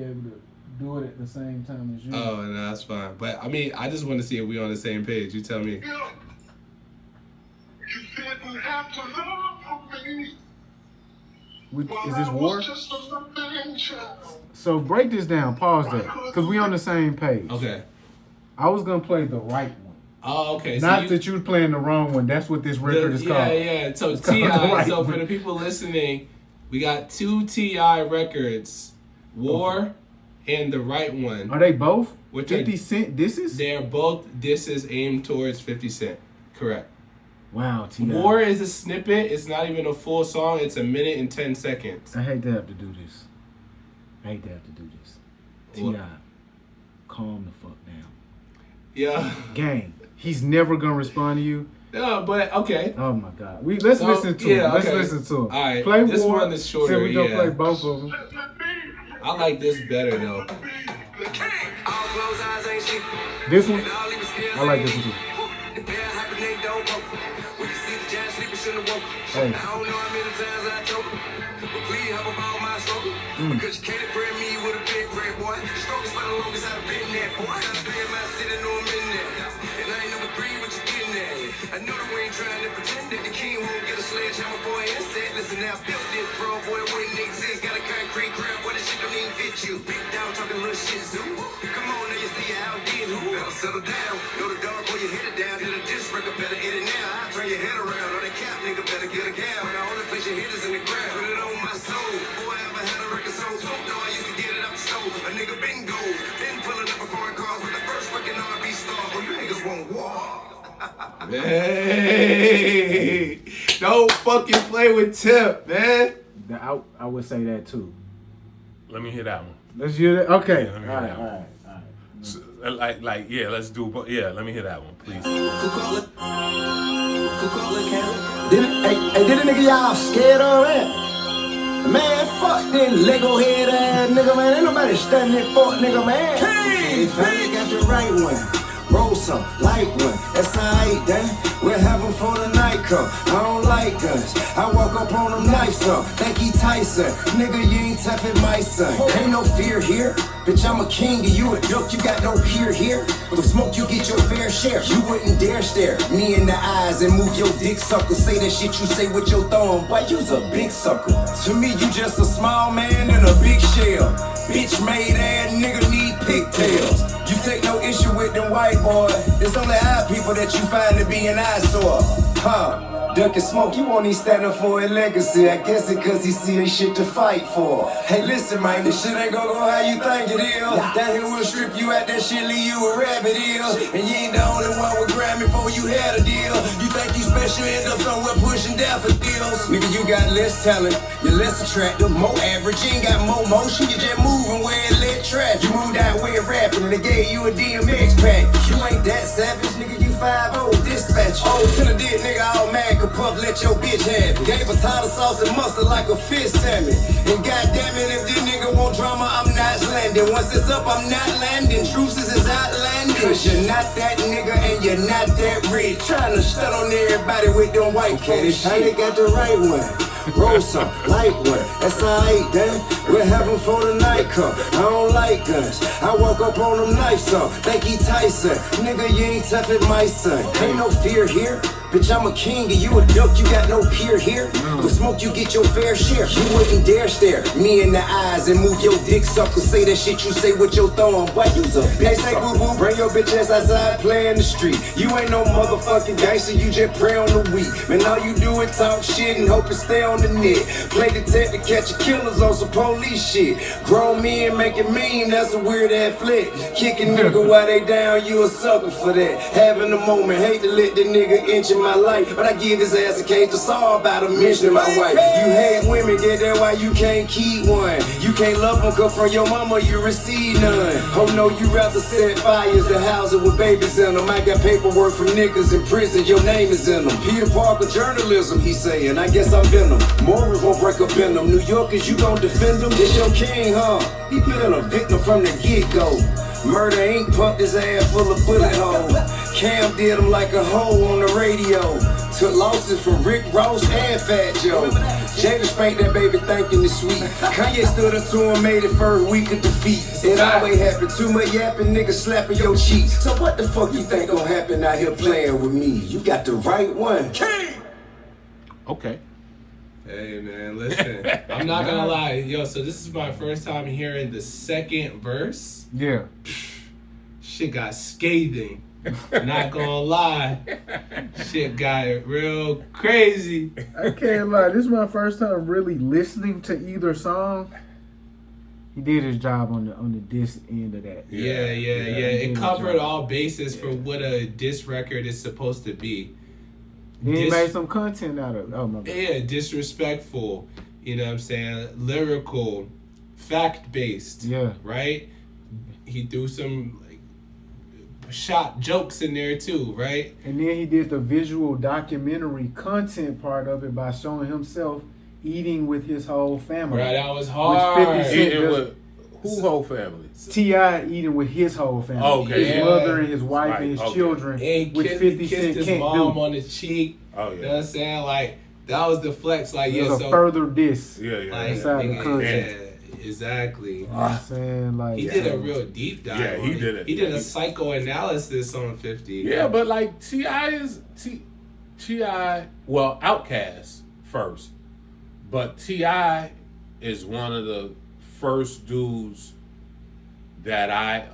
able to do it at the same time as you. Oh, no, that's fine. But I mean, I just want to see if we on the same page. You tell me. Is this war? So break this down. Pause that, because we on the same page. Okay. I was gonna play the right one. Oh, okay. Not that you playing the wrong one. That's what this record is called. Yeah. So It's called T.I. the right So for one. the people listening, we got 2 T.I. records, War and the right one. Are they both? Which 50 Cent disses? They're both disses aimed towards 50 Cent. Correct. Wow, T.I. War is a snippet. It's not even a full song. It's 1 minute and 10 seconds. I hate to have to do this. What? T.I. Calm the fuck down. Yeah. Gang, he's never gonna respond to you. No, but okay. Oh my God. Let's listen to him. Let's listen to him. All right. Play this War. one is shorter. Said we gonna Yeah. play both of them. I like this better though. This one? I like this one too. Hey. Because you can't impress me with a big red boy. The strongest for the longest I've been there, boy. Got a day in my city, know I'm in there. And I ain't number 3, but you getting there. I know that we ain't trying to pretend that the king won't get a sledgehammer for an insect. Listen, now I built this bro, boy, it wouldn't exist. Got a concrete crib, boy, this shit don't even fit you. Big down, talking little shit zoo. Come on, now you see how I did who? Better settle down. Know the dog where you headed down. Hit a disc record, better hit it now. I'll turn your head around. Or that cap nigga better get a gown. The only place your head is in the ground. Put it on my soul. Boy, I ever had a record so dope, though I used to get it up the stove. A nigga been gold. Been pulling up in foreign cars with the first fucking R&B star. Oh, you niggas want war. Hey, don't fucking play with Tip, man. I would say that too. Let me hear that one. Let's hear that. Okay. Yeah, let me all hear right, that all one. right, all right. So, let's do. Let me hear that one, please. Did a nigga y'all scared already? Man, fuck this Lego head ass nigga, man. Ain't nobody standing for nigga, man. Hey, finally got the right one. Roll some, light one, that's alright, then. We're having for the night come. I don't like guns. I walk up on him nice some. Think he Tyson. Nigga, you ain't tough at my son. Ain't no fear here. Bitch, I'm a king and you a duck. You got no peer here. With smoke, you get your fair share. You wouldn't dare stare me in the eyes and move your dick sucker. Say that shit you say with your thumb. Boy, you's a big sucker. To me, you just a small man in a big shell. Bitch made ass nigga need pigtails. You take no issue with them white boy. It's only our people that you find to be an eyesore. Huh? Duck and smoke, you won't even stand up for a legacy. I guess it cause he see ain't shit to fight for. Hey listen man, this shit ain't gonna go how you think it is. Down here we'll strip you out that shit, leave you a rabbit ears. And you ain't the only one with Grammy before you had a deal. You think you special, end up somewhere pushing daffodils. Nigga, you got less talent, you're less attractive, more average. You ain't got more motion, you just moving where it let traffic. You moved out where rapping and they gave you a DMX pack. You ain't that savage, nigga, you 5-0 dispatch. Oh, to the dead nigga all mad. Puff, let your bitch have it. Gave her tartar sauce and mustard like a fish salmon. And goddamn it, if this nigga want drama, I'm not landing. Once it's up, I'm not landing. Truth is outlandish. Cause you're not that nigga and you're not that rich. Trying to stun on everybody with them white folks shit. I got the right one. Roll some, light one, that's alright, then. We're having for the night come. I don't like guns. I walk up on them nice some. Think he Tyson. Nigga, you ain't tough at my son. Ain't no fear here. Bitch, I'm a king and you a duck, you got no peer here. With smoke, you get your fair share. You wouldn't dare stare me in the eyes and move your dick sucker. Say that shit you say with your thumb. Boy, you's a bitch. Say boo boo, bring your bitch ass outside, play in the street. You ain't no motherfucking gangster, you just pray on the weak. Man, all you do is talk shit and hope it stay on the net. Play detective, catch your killers on some police shit. Grown men making meme, that's a weird ass flick. Kicking nigga while they down, you a sucker for that. Having a moment, hate to let the nigga inch my life, but I give his ass a case to saw about him mentioning my wife. You hate women, get that why you can't keep one. You can't love them, cause from your mama you receive none. Oh no, you rather set fires to house it with babies in them. I got paperwork from niggas in prison, your name is in them. Peter Parker journalism, he saying, I guess I'm Venom. Morals won't break up in them. New Yorkers, you gon' defend them? This your king, huh? He been a victim from the get-go. Murder Inc. pumped his ass full of bullet holes. Cam did him like a hoe on the radio. Took losses from Rick Ross and Fat Joe. Jada spanked that baby thinking it's sweet. Kanye stood up to him, made it first week of defeat. It always happen, too much yapping, niggas slapping your cheeks. So what the fuck you think gon' happen out here playing with me? You got the right one. King! Okay. Hey man, listen. I'm not gonna lie, yo. So this is my first time hearing the second verse. Yeah. Shit got scathing. Not gonna lie, shit got real crazy. I can't lie. This is my first time really listening to either song. He did his job on the diss end of that. Yeah. It covered all bases for what a diss record is supposed to be. Then he made some content out of it. Oh my god. Yeah, disrespectful. You know what I'm saying? Lyrical, fact based. Yeah. Right? He threw some shot jokes in there too, right? And then he did the visual documentary content part of it by showing himself eating with his whole family. Right, that was hard. 50 Cent Eating with who whole family? T.I. eating with his whole family. Oh, okay. His Yeah. mother and his wife Right, and his okay. children. And Which 50 kissed Cent his can't mom do. on the cheek. Oh You know yeah. what I'm saying? Like, that was the flex. Like, It yeah, was a so. further diss. Yeah, yeah. Like, Inside the nigga, content. yeah, exactly. You know what I'm saying? Like, He did a real deep dive. Yeah, he on did it. He did Yeah, a he- psychoanalysis on 50. Yeah, but like T.I. Well, Outkast first, but T.I. is one of the first dudes that I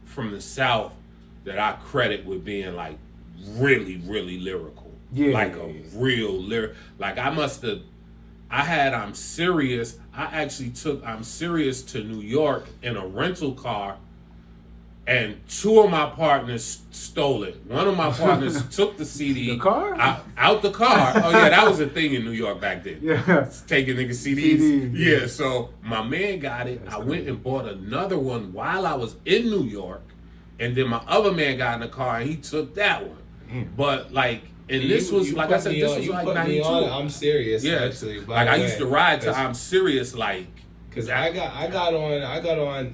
from the South that I credit with being like really lyrical. Yeah. Like a real lyric. Like I'm Serious. I actually took I'm Serious to New York in a rental car, and two of my partners stole it. One of my partners took the CD The car? out the car. Oh yeah, that was a thing in New York back then. Yeah. Taking niggas CDs. CDs, Yeah, so my man got it. I went and bought another one while I was in New York, and then my other man got in the car and he took that one. Damn. But like, and this was like I said, this was like 92. I'm serious. Yeah, actually. by like the I way. used to ride to That's- I'm Serious like. Cause I got on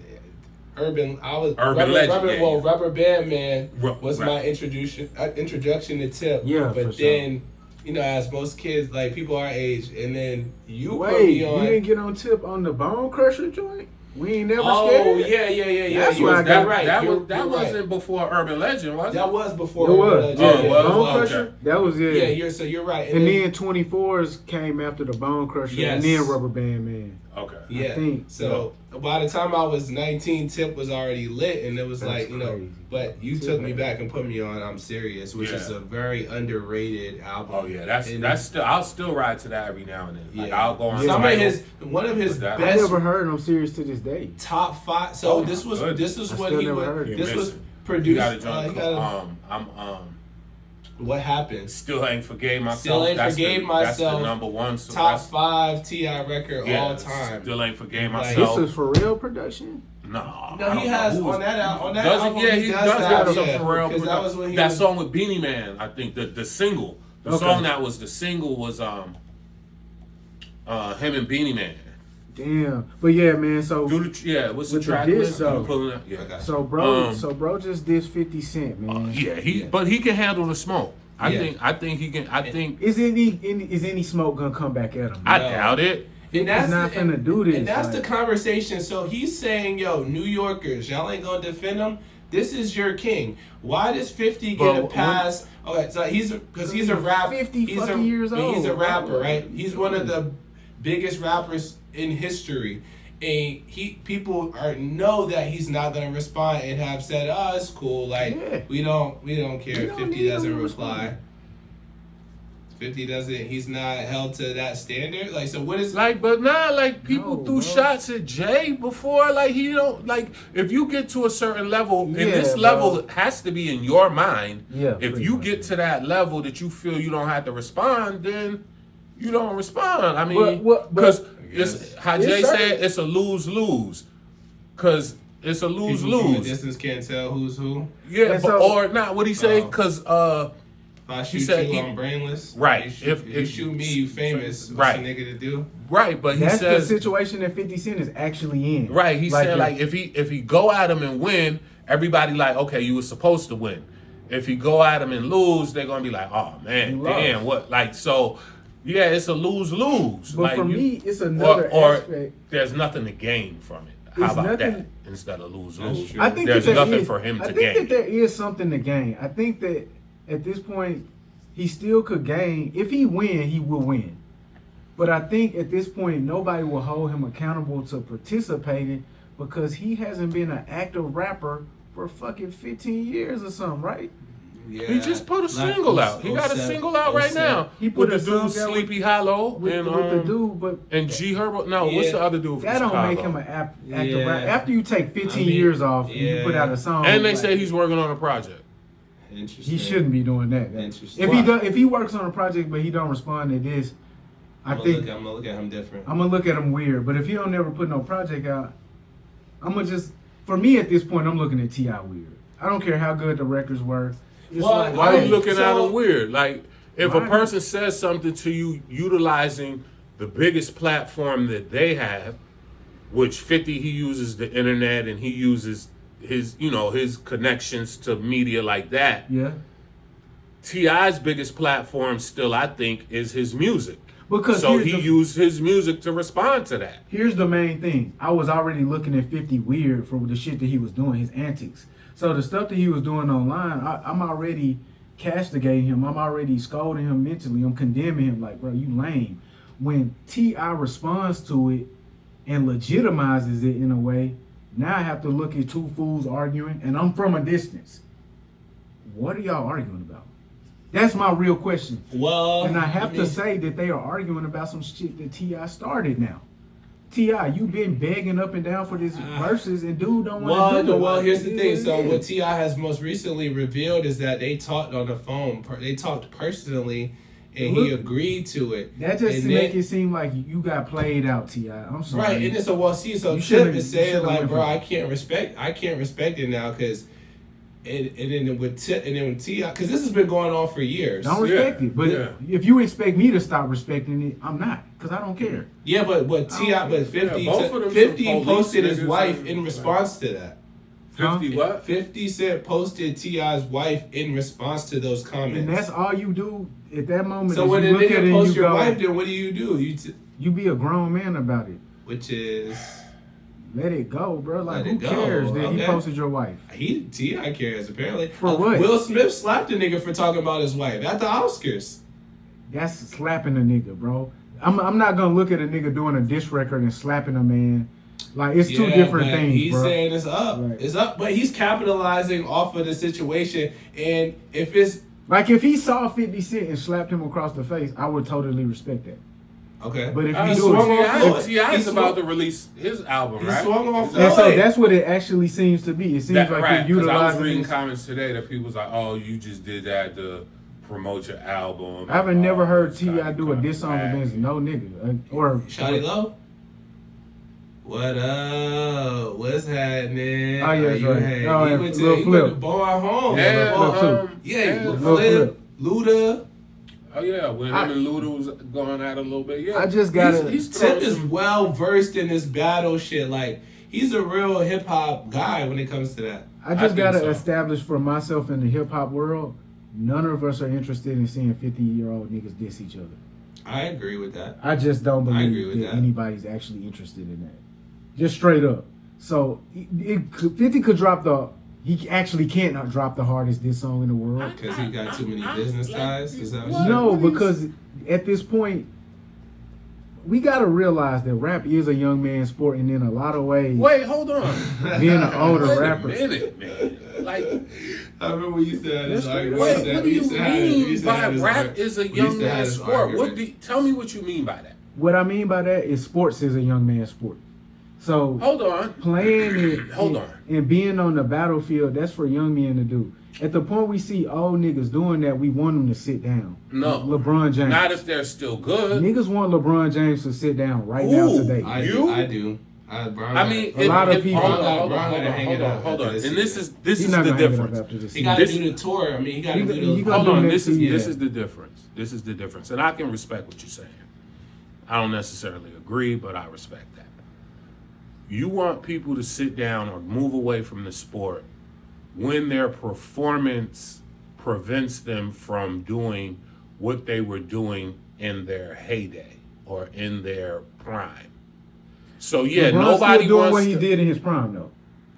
Urban. I was Urban Legend, Rubber, yeah, well, yeah. Rubber Band Man was Right. my introduction to Tip. Yeah, but for then you know, as most kids, like people our age, and then you put Wait, me you on. didn't get on Tip on the Bone Crusher joint? We ain't never Oh scared? yeah. That's You why I was- got- you're right. That You're wasn't right. before Urban Legend, was it? That was before. It Urban was. Legend. Yeah, Oh, it was? Bone Okay. Crusher? That was it. Yeah, so you're right. And then 24s came after the Bone Crusher Yes. and then Rubber Band Man. Okay. Yeah. think, So by the time I was 19, Tip was already lit, and it was That's like, you know. crazy. But you took me back and put me on I'm Serious, which is Yeah. a very underrated album. Oh yeah, that's And still I'll still ride to that every now and then. Like Yeah. I'll go on Some of Tidal. one of his Put that- I best never heard I'm Serious to this day. top 5. So Oh, this was good. this is I what still he never was. heard it. This You was missed it. You produced. got a joint he got called, what happened? Still Ain't Forgave Myself. Still Ain't That's Forgave the, Myself. That's the number one. So Top that's- 5 Ti record yeah, all time. Still Ain't Forgave Like, Myself. This is for real production? No, No, he has on that album. Does album, he? Yeah, he does that, have some yeah, Pharrell. because that was when he that was, song with Beanie Man, I think the single, the Okay. song that was the single was him and Beanie Man. Damn. But yeah, man, so Do the what's the With the track diss, list? though. I'm pulling up. Yeah. Okay. so bro Um, just dissed 50 Cent, man. Yeah, but he can handle the smoke. I Yeah. think he can. I think Is any smoke gonna come back at him? I No. doubt it. And He's not finna do this, And that's like- the conversation. So he's saying, yo, New Yorkers, y'all ain't gonna defend him. This is your king. Why does 50 get a But pass? Okay, so he's a rapper. 50 he's fucking years He's a old. rapper, right? He's one of the biggest rappers in history. And people know that he's not gonna respond and have said, "Oh, it's cool. Like Yeah. we don't care We if don't 50 need doesn't him to reply." respond. 50 doesn't. He's not held to that standard. Like, so what is Like, but nah, like people No, threw bro. shots at Jay before. Like he don't like if you get to a certain level, and Yeah, this bro. level has to be in your mind. Yeah, If pretty you much, get to that level that you feel you don't have to respond, then you don't respond. I mean, But- because Yes. it's how It's Jay certain- said, it's a lose-lose. Because it's a people from a lose-lose. distance can't tell who's who? Yeah, And but, so- or not. What he say? Oh. Because If I shoot said you, he- I'm brainless. Right. You shoot, If you shoot me, you famous. What's Right. a nigga to do? right, but he That's says the situation that 50 Cent is actually in. right. He said if- like if he go at him and win, everybody like okay, you were supposed to win. If he go at him and lose, they're gonna be like, oh man, You lost. damn, what? Like so, Yeah, it's a lose-lose. But for me, it's another or aspect. there's nothing to gain from it. How It's about nothing- that instead of lose-lose? true. I think There's that there nothing is- for him to I think gain. that there is something to gain. I think that at this point, he still could gain. If he win, he will win. But I think at this point, nobody will hold him accountable to participating because he hasn't been an active rapper for fucking 15 years or something, right? Yeah. He just put a Like single out. He got a 07, single out right 07. now. He put with a the dude song out Sleepy Hollow With and the dude, but and G Herbo. No, what's Yeah. the other dude from that don't Chicago? make him an active Yeah. rapper. After you take 15 I mean, years off and you yeah. put out a song, And they like, say he's working on a project. Interesting. he shouldn't be doing that. Interesting. If he Why? does, if he works on a project but he don't respond to this, I'm I'm gonna look at him different. gonna look at him weird. But if he don't never put no project out, I'm gonna just, for me at this point, I'm looking at T.I. weird. I don't care how good the records were. It's Well, like, Why are you Right. looking at So- him weird? Like, if a Why? person says something to you utilizing the biggest platform that they have, which 50, he uses the internet and he uses his, his connections to media like that. Yeah, T.I.'s biggest platform still, I think, is his music. because So here's he the- used his music to respond to that. Here's the main thing. I was already looking at 50 weird for the shit that he was doing, his antics. So the stuff that he was doing online, I'm already castigating him. I'm already scolding him mentally. I'm condemning him like, bro, you lame. When T.I. responds to it and legitimizes it in a way, now I have to look at two fools arguing, and I'm from a distance. What are y'all arguing about? That's my real question. Well, And I have mean, to say that they are arguing about some shit that T.I. started now. T.I., you been begging up and down for this verses, and dude don't want to do it. Well, here's the It thing. is So what it what is. T.I. has most recently revealed is that they talked on the phone. They talked personally, and he Look, agreed to it. That just And make then- it seem like you got played out, T.I. I'm sorry. Right, and it's a well. See, so You Tip should've- is you saying should've like, went bro, for I it. can't respect it now because, and then with Tip, and then with T.I. because this has been going on for years. Don't respect Yeah, it. But yeah. if you expect me to stop respecting it, I'm not, because I don't care. Yeah, but T.I. but 50, Yeah, both of them 50 some police posted his niggas wife and- in response to that. 50 what? 50 Cent posted T.I.'s wife in response to those comments. And that's all you do at that moment. so is when you a look at it nigga and posts you your go, wife, then what do? You be a grown man about it. which is Let it go, bro. Like, Let who it go. cares that he Okay. posted your wife? T.I. cares apparently. For what? Will Smith slapped a nigga for talking about his wife at the Oscars. That's slapping a nigga, bro. I'm not gonna look at a nigga doing a diss record and slapping a man. Like, it's two Yeah, different but things, He's bro. saying it's up. Right. It's up, but he's capitalizing off of the situation. And if it's Like, if he saw 50 Cent and slapped him across the face, I would totally respect that. okay, But if He he do swung it, off Floyd. T.I.'s He about swung- to release his album, he right? swung off and so Floyd. that's what it actually seems to be. It seems That, like right, you're 'cause I was utilizing reading this. comments today that people was like, "Oh, you just did that to promote your album." I haven't never heard it's T.I. kinda do a diss song back. against no nigga. Or Shawty Low. What up? What's happening? Oh, yeah, Are you right. hey? Oh, he yeah, went Lil to Flip. Boy Home. Yeah, Lil Flip, too. Yeah, Lil Flip, Luda. Oh yeah, when him I- and Luda was going at it a little bit. Yeah, I just gotta- He's Tip throwing is some- well versed in this battle shit. Like he's a real hip hop guy when it comes to that. I I just think gotta so. establish for myself in the hip hop world, none of us are interested in seeing 50-year-old niggas diss each other. I agree with that. I just don't I agree believe with that that. anybody's actually interested in that. Just straight up. So 50 could drop the. He actually can't not drop the hardest diss song in the world. Because he got too many business ties. Is that what No, What is- because at this point, we gotta realize that rap is a young man's sport, and in a lot of ways, Wait, hold on. being an older Wait rapper. a minute, man. Like, I remember we used to have this argument. wait, We what do you used to have- we mean used to by have this rap argument. is a We used young to have man's this sport? argument. Tell me what you mean by that. What I mean by that is sports is a young man's sport. So Hold on. playing it Hold on. and being on the battlefield, that's for young men to do. At the point we see old niggas doing that, we want them to sit down. No. LeBron James. Not if they're still good. Niggas want LeBron James to sit down right now Who? today. I You? do. I do. Brian, I mean, A lot of people- Hold on, Brian hold on, gotta hold on, hang hold it on, up hold on. after this And this season. is He's the not gonna hang it up difference. after this he season. got to This- do the tour. I mean, he got to He- do he the. gonna Hold do on, next this is season. the difference. This is the difference, and I can respect what you're saying. I don't necessarily agree, but I respect that. You want people to sit down or move away from the sport when their performance prevents them from doing what they were doing in their heyday or in their prime. So yeah, LeBron's nobody still doing wants what he to, did in his prime though.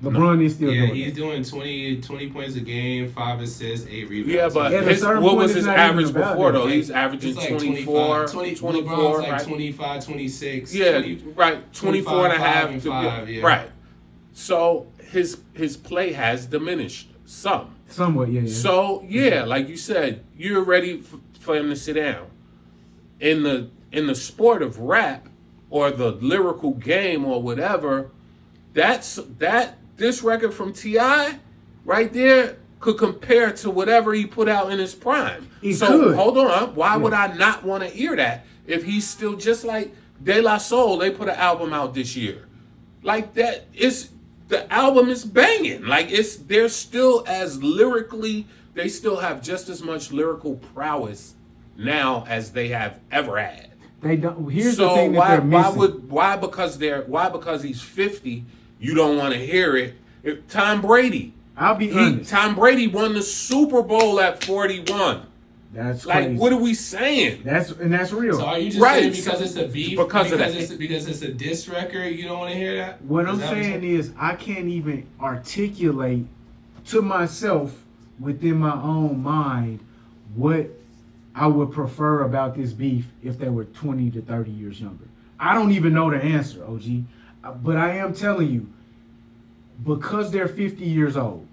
LeBron is still Yeah, doing he's it. doing 20 points a game, 5 assists, 8 rebounds. Yeah, but At a his, certain what point, was it's his not even average about before that. though? He's averaging it's like 24, 24, 24, LeBron's like right? 25, 26. Yeah, 20, right. 24 and a 25, half. and to- 5, yeah. Right. So his play has diminished some. Somewhat, yeah. So yeah, like you said, you're ready for him to sit down. In the sport of rap or the lyrical game or whatever, this record from T.I. right there could compare to whatever he put out in his prime. It so could. hold on, why would I not want to hear that if he's still just like De La Soul? They put an album out this year, like that. The album is banging. Like they're still as lyrically. They still have just as much lyrical prowess now as they have ever had. They don't. Here's So the thing that why they're missing. why because he's 50 you don't want to hear it? Tom Brady. I'll be honest. Tom Brady won the Super Bowl at 41. That's Like, crazy. what are we saying? That's real. So are you just Right, saying because so- it's a beef? because of that. Because it's a diss record, you don't want to hear that? What I'm Is that saying you're is, I can't even articulate to myself within my own mind what I would prefer about this beef if they were 20 to 30 years younger. I don't even know the answer, OG. But I am telling you, because they're 50 years old,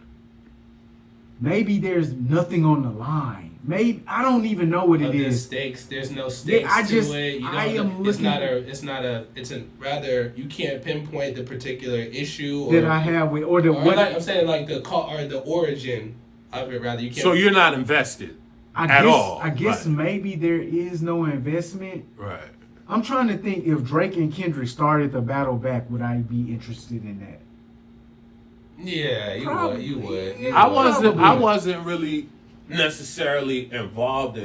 maybe there's nothing on the line. Maybe I don't even know what it the is. stakes. There's no stakes I just- to it. You I know, am it's looking- not a. It's not a. It's a rather. You can't pinpoint the particular issue or That I have with, or the Or what like, I'm saying like the or the origin of it. Rather, you can't. So you're not invested I at guess, all. I guess Right. maybe there is no investment. Right. I'm trying to think if Drake and Kendrick started the battle back, would I be interested in that? Yeah, you Probably. would. You would. You I would. Probably. wasn't really necessarily involved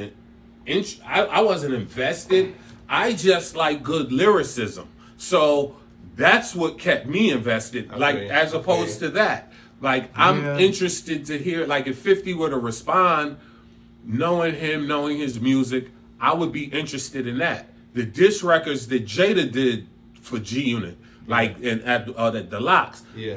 I wasn't invested. I just like good lyricism. So that's what kept me invested. Like Okay, as opposed to that. Like I'm Yeah. interested to hear like if 50 were to respond, knowing him, knowing his music, I would be interested in that. The diss records that Jada did for G Unit, like at the Deluxe. Yeah.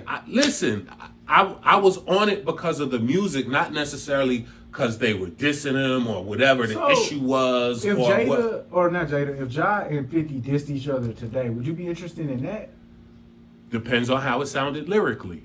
I was on it because of the music, not necessarily because they were dissing him or whatever the So, issue was. If or Jada, what. or not Jada, if Ja and 50 dissed each other today, would you be interested in that? Depends on how it sounded lyrically.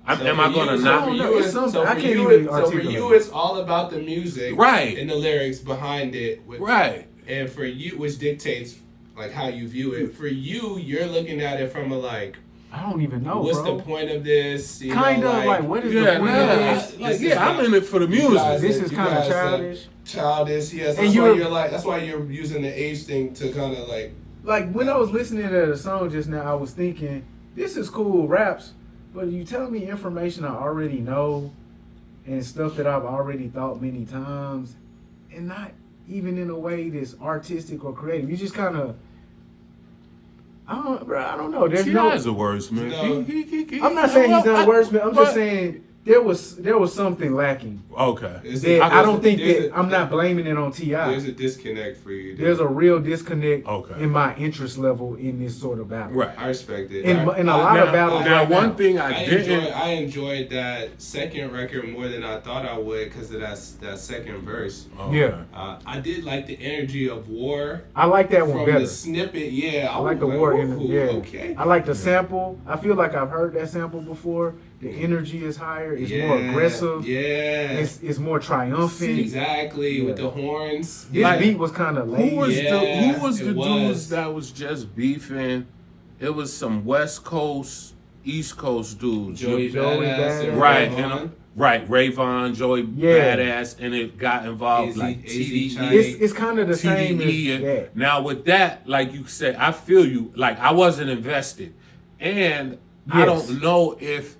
So am I for going to you- not? don't know. So for It's you, something so I for can't you, even so for articulate. you, it's all about the music, Right. and the lyrics behind it, Right. And for you, which dictates like how you view it. For you, you're looking at it from a like, I don't even know, what's bro. the point of this? You Kind know, of like, what is Yeah, the point nah, of this? this? like, This is yeah, I'm not- in it for the you music. guys- This is you kind of guys are childish. Childish, yes. And That's why you're- you're like. That's why you're using the age thing to kind of like. Like, when I was listening to the song just now, I was thinking, this is cool raps, but you tell me information I already know and stuff that I've already thought many times, and not even in a way that's artistic or creative. You just kind of, I don't know. There's no. T.I.'s a wordsmith. No. I'm not saying he's not a wordsmith. I'm but- just saying there was something lacking. Okay. That I don't think there's that I'm not blaming it on Ti. There's a disconnect for you. There's a real disconnect Okay. in my interest level in this sort of battle. Right. I respect it. In a lot Now, of battles now right one now. thing I didn't. I enjoyed that second record more than I thought I would because of that second verse. Oh, Yeah. okay. I did like the energy of War I like that one from better. the snippet. Yeah, I like the war in yeah. Okay. I like the sample. I feel like I've heard that sample before. The energy is higher. It's more aggressive. Yeah. It's more triumphant. Exactly with Yeah. the horns. His Like, beat was kind of Who lazy. was Yeah, who was it the was. dudes that was just beefing? It was some West Coast, East Coast dudes. Joey Joey Badass, and Right, Ray and Vaughn. right, Rayvon, Joey Yeah. Badass, and it got involved AZ like TDE. China. It's kind of the same TDE. as that. Now with that, like you said, I feel you. Like I wasn't invested, and I Yes. don't know if,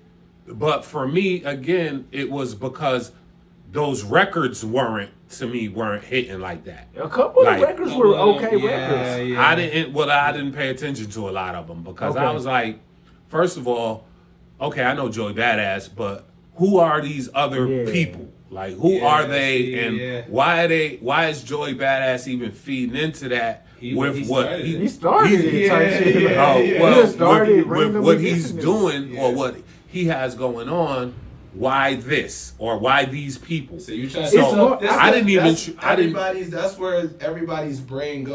but for me again, it was because those records weren't hitting like that. A couple Like- of records were okay Yeah, records. yeah. I didn't pay attention to a lot of them because I Okay. was like, first of all, okay, I know Joey Badass, but who are these other Yeah. people? Like, who Yeah, are they, see, and yeah. why are they? Why is Joey Badass even feeding into that He with what started He it. started it type Yeah, shit. yeah, Oh, yeah. well, He just started with randomly what he's dissing it. doing Yeah. or what he has going on, why this or why these people? So you trying So, to? I didn't even- I didn't- That's where everybody's brain goes.